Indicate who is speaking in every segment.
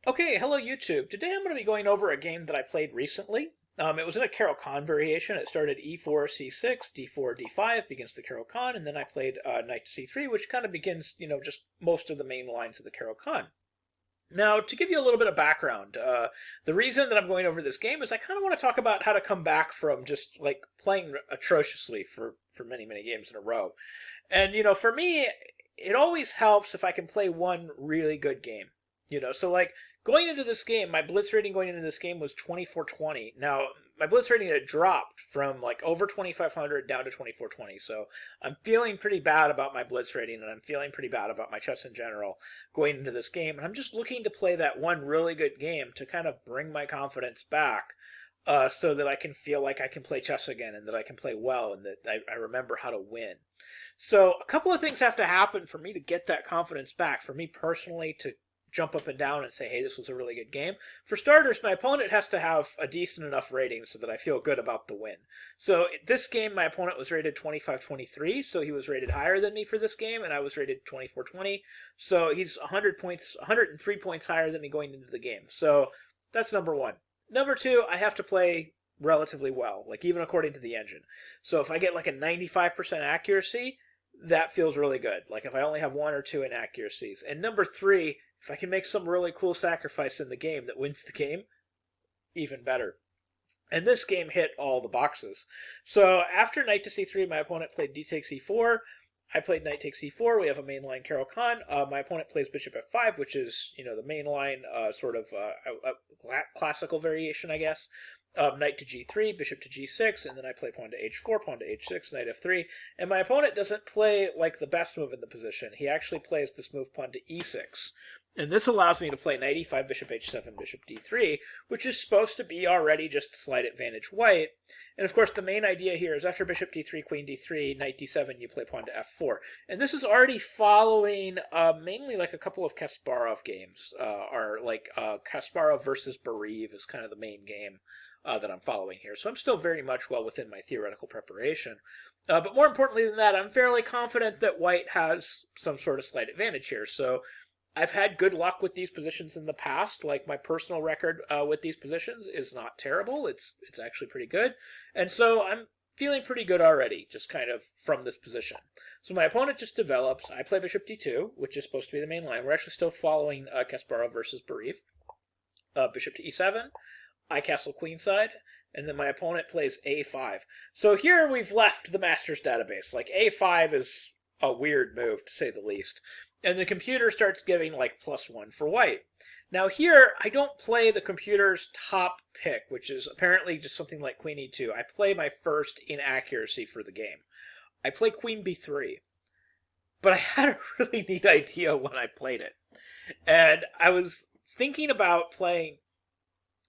Speaker 1: Okay, hello YouTube. Today I'm going to be going over a game that I played recently. It was in a Caro-Kann variation. It started e4, c6, d4, d5 begins the Caro-Kann, and then I played knight to c3, which kind of begins, just most of the main lines of the Caro-Kann. Now, to give you a little bit of background, the reason that I'm going over this game is I kind of want to talk about how to come back from just like playing atrociously for many, many games in a row. And, for me, it always helps if I can play one really good game. So like going into this game, my blitz rating going into this game was 2420. Now, my blitz rating had dropped from like over 2500 down to 2420. So I'm feeling pretty bad about my blitz rating, and I'm feeling pretty bad about my chess in general going into this game. And I'm just looking to play that one really good game to kind of bring my confidence back. So that I can feel like I can play chess again, and that I can play well, and that I remember how to win. So a couple of things have to happen for me to get that confidence back. For me personally, to jump up and down and say, hey, this was a really good game. For starters, my opponent has to have a decent enough rating so that I feel good about the win. So this game, my opponent was rated 25-23, so he was rated higher than me for this game, and I was rated 24-20. So he's 103 points higher than me going into the game. So that's number one. Number two, I have to play relatively well, like even according to the engine. So if I get like a 95% accuracy, that feels really good. Like if I only have one or two inaccuracies. And number three, if I can make some really cool sacrifice in the game that wins the game, even better. And this game hit all the boxes. So after knight to c3, my opponent played d takes e4. I played knight takes e4. We have a mainline Caro-Kann. My opponent plays bishop f5, which is, the mainline sort of classical variation, I guess. Knight to g3, bishop to g6, and then I play pawn to h4, pawn to h6, knight f3. And my opponent doesn't play like the best move in the position. He actually plays this move pawn to e6. And this allows me to play knight e5, bishop h7, bishop d3, which is supposed to be already just a slight advantage white. And of course, the main idea here is after bishop d3, queen d3, knight d7, you play pawn to f4. And this is already following mainly like a couple of Kasparov games, or like Kasparov versus Bariv is kind of the main game that I'm following here. So I'm still very much well within my theoretical preparation. But more importantly than that, I'm fairly confident that white has some sort of slight advantage here. So I've had good luck with these positions in the past. Like my personal record with these positions is not terrible. It's actually pretty good. And so I'm feeling pretty good already, just kind of from this position. So my opponent just develops. I play bishop d2, which is supposed to be the main line. We're actually still following Kasparov versus Bariv. Bishop to e7. I castle queenside, and then my opponent plays a5. So here we've left the master's database. Like a5 is a weird move, to say the least. And the computer starts giving like +1 for white. Now here, I don't play the computer's top pick, which is apparently just something like queen e2. I play my first inaccuracy for the game. I play queen b3. But I had a really neat idea when I played it. And I was thinking about playing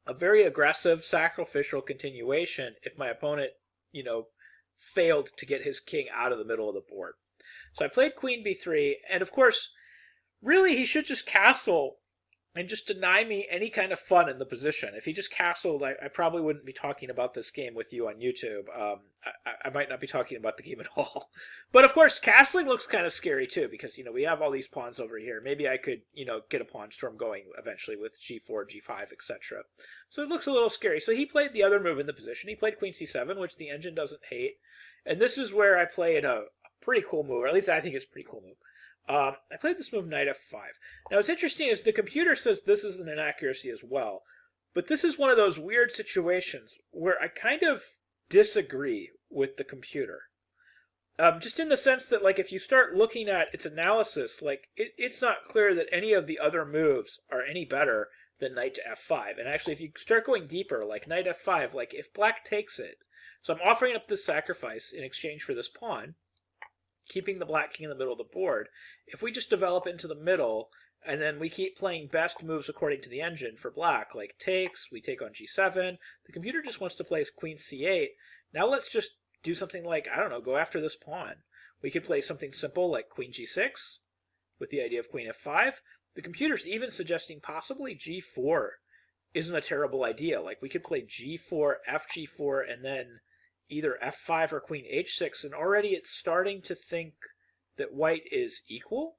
Speaker 1: a very aggressive sacrificial continuation if my opponent, failed to get his king out of the middle of the board. So I played queen b3, and of course, really he should just castle and just deny me any kind of fun in the position. If he just castled, I probably wouldn't be talking about this game with you on YouTube. I might not be talking about the game at all. But of course, castling looks kind of scary too, because, we have all these pawns over here. Maybe I could, get a pawn storm going eventually with g4, g5, etc. So it looks a little scary. So he played the other move in the position. He played queen c7, which the engine doesn't hate. And this is where I played a pretty cool move, or at least I think it's a pretty cool move. I played this move knight f5. Now what's interesting is the computer says this is an inaccuracy as well, but this is one of those weird situations where I kind of disagree with the computer. Just in the sense that, like, if you start looking at its analysis, like, it's not clear that any of the other moves are any better than knight to f5. And actually, if you start going deeper, like knight f5, like, if black takes it, so I'm offering up this sacrifice in exchange for this pawn, keeping the black king in the middle of the board. If we just develop into the middle, and then we keep playing best moves according to the engine for black, like takes, we take on g7, the computer just wants to play queen c8. Now let's just do something like, I don't know, go after this pawn. We could play something simple like queen g6, with the idea of queen f5. The computer's even suggesting possibly g4 isn't a terrible idea. Like, we could play g4, fg4, and then either f5 or queen h6, and already it's starting to think that white is equal.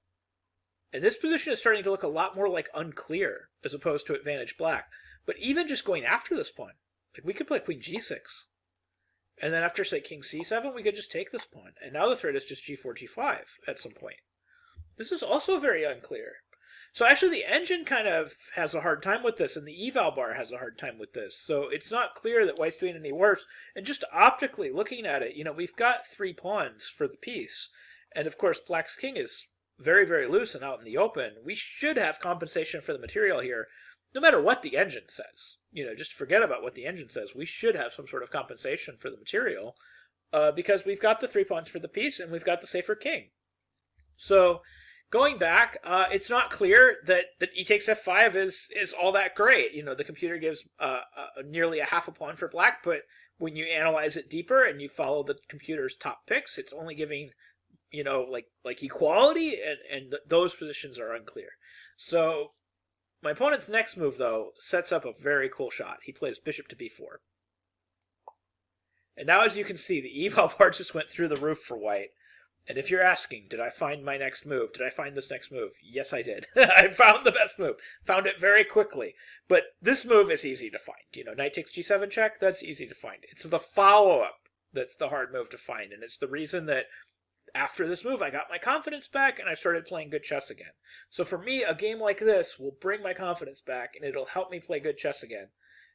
Speaker 1: And this position is starting to look a lot more like unclear. as opposed to advantage black. But even just going after this pawn, like we could play queen g6. And then after, say, king c7, we could just take this pawn. And now the threat is just g4, g5 at some point. This is also very unclear. So actually the engine kind of has a hard time with this, and the eval bar has a hard time with this. So it's not clear that white's doing any worse. And just optically looking at it, we've got 3 pawns for the piece. And of course, black's king is very, very loose and out in the open. We should have compensation for the material here, no matter what the engine says. Just forget about what the engine says. We should have some sort of compensation for the material because we've got the 3 pawns for the piece and we've got the safer king. So going back, it's not clear that e takes f5 is all that great. The computer gives nearly a half a pawn for black, but when you analyze it deeper and you follow the computer's top picks, it's only giving like equality, and those positions are unclear. So my opponent's next move, though, sets up a very cool shot. He plays bishop to b4. And now, as you can see, the eval bar just went through the roof for white. And if you're asking, did I find my next move? Did I find this next move? Yes, I did. I found the best move. Found it very quickly. But this move is easy to find. Knight takes g7 check, that's easy to find. It's the follow-up that's the hard move to find. And it's the reason that after this move, I got my confidence back and I started playing good chess again. So for me, a game like this will bring my confidence back and it'll help me play good chess again.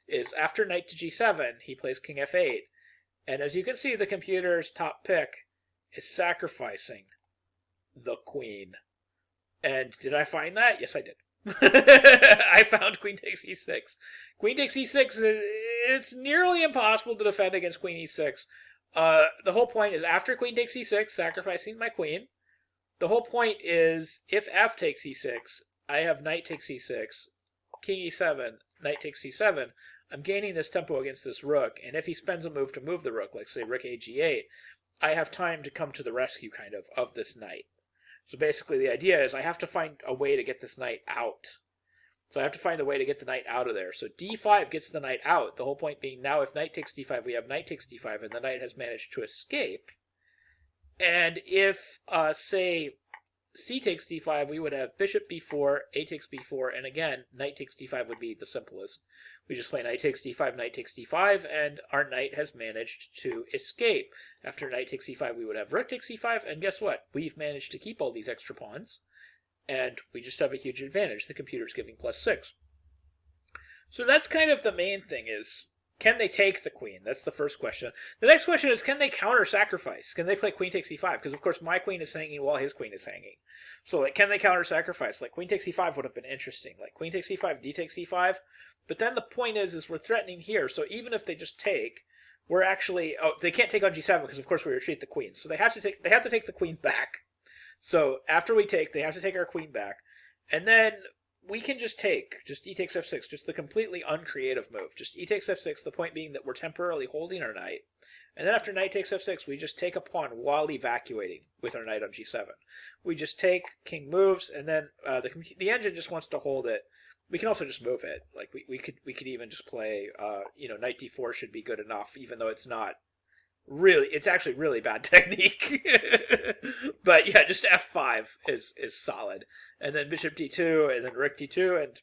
Speaker 1: Is after knight to g7, he plays king f8. And as you can see, the computer's top pick is sacrificing the queen. And did I find that? Yes, I did. I found queen takes e6. Queen takes e6, it's nearly impossible to defend against queen e6. The whole point is after queen takes e6, sacrificing my queen. The whole point is if f takes e6, I have knight takes e6, king e7, knight takes c7. I'm gaining this tempo against this rook, and if he spends a move to move the rook, like say rook ag8, I have time to come to the rescue kind of this knight. So basically the idea is I have to find a way to get this knight out. So I have to find a way to get the knight out of there. So d5 gets the knight out. The whole point being now if knight takes d5, we have knight takes d5, and the knight has managed to escape. And if, say, c takes d5, we would have bishop b4, a takes b4, and again, knight takes d5 would be the simplest. We just play knight takes d5, knight takes d5, and our knight has managed to escape. After knight takes e5, we would have rook takes e5, and guess what? We've managed to keep all these extra pawns. And we just have a huge advantage. The computer's giving +6. So that's kind of the main thing is, can they take the queen? That's the first question. The next question is, can they counter-sacrifice? Can they play queen takes e5? Because, of course, my queen is hanging while his queen is hanging. So, can they counter-sacrifice? Queen takes e5 would have been interesting. Queen takes e5, d takes e5. But then the point is we're threatening here. So even if they just take, we're actually... Oh, they can't take on g7 because, of course, we retreat the queen. So they have to take the queen back. So after we take, they have to take our queen back. And then we can just take, just e takes f6, just the completely uncreative move. Just e takes f6, the point being that we're temporarily holding our knight. And then after knight takes f6, we just take a pawn while evacuating with our knight on g7. We just take, king moves, and then the engine just wants to hold it. We can also just move it. We could even just play, knight d4 should be good enough, even though it's not. Really, it's actually really bad technique. But yeah, just f5 is solid. And then bishop d2, and then rook d2, and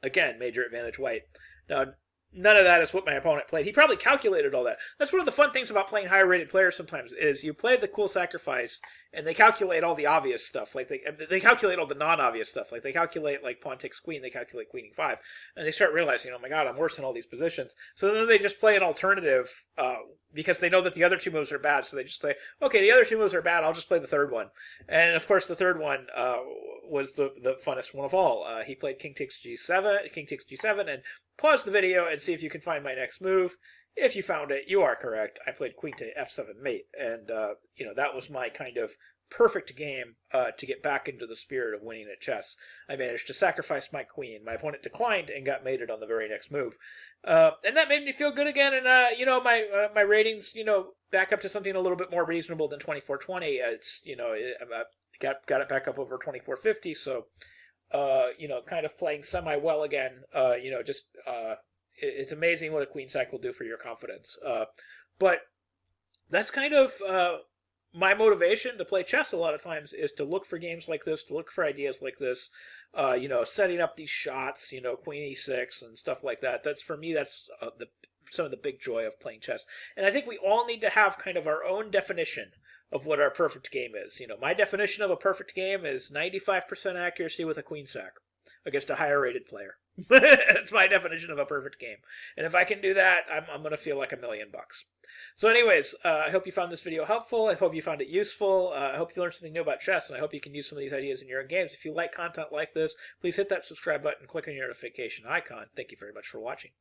Speaker 1: again, major advantage white. Now, none of that is what my opponent played. He probably calculated all that. That's one of the fun things about playing higher rated players sometimes, is you play the cool sacrifice, and they calculate all the obvious stuff. They calculate all the non-obvious stuff. They calculate, pawn takes queen, they calculate queen e5, and they start realizing, oh my god, I'm worse in all these positions. So then they just play an alternative, because they know that the other two moves are bad, so they just say, okay, the other two moves are bad, I'll just play the third one. And of course the third one was the funnest one of all. He played king takes g7, and pause the video and see if you can find my next move. If you found it, you are correct. I played queen to f7 mate, and that was my kind of perfect game to get back into the spirit of winning at chess. I managed to sacrifice my queen. My opponent declined and got mated on the very next move, and that made me feel good again. And my ratings, back up to something a little bit more reasonable than 2420. It's got it back up over 2450. So kind of playing semi well again. It's amazing what a queen sack will do for your confidence. But that's kind of my motivation to play chess a lot of times is to look for games like this, to look for ideas like this, setting up these shots, Queen E6 and stuff like that. That's for me. That's some of the big joy of playing chess. And I think we all need to have kind of our own definition of what our perfect game is. My definition of a perfect game is 95% accuracy with a queen sack against a higher rated player. That's my definition of a perfect game. And if I can do that, I'm going to feel like $1 million. So anyways, I hope you found this video helpful. I hope you found it useful. I hope you learned something new about chess, and I hope you can use some of these ideas in your own games. If you like content like this, please hit that subscribe button, click on your notification icon. Thank you very much for watching.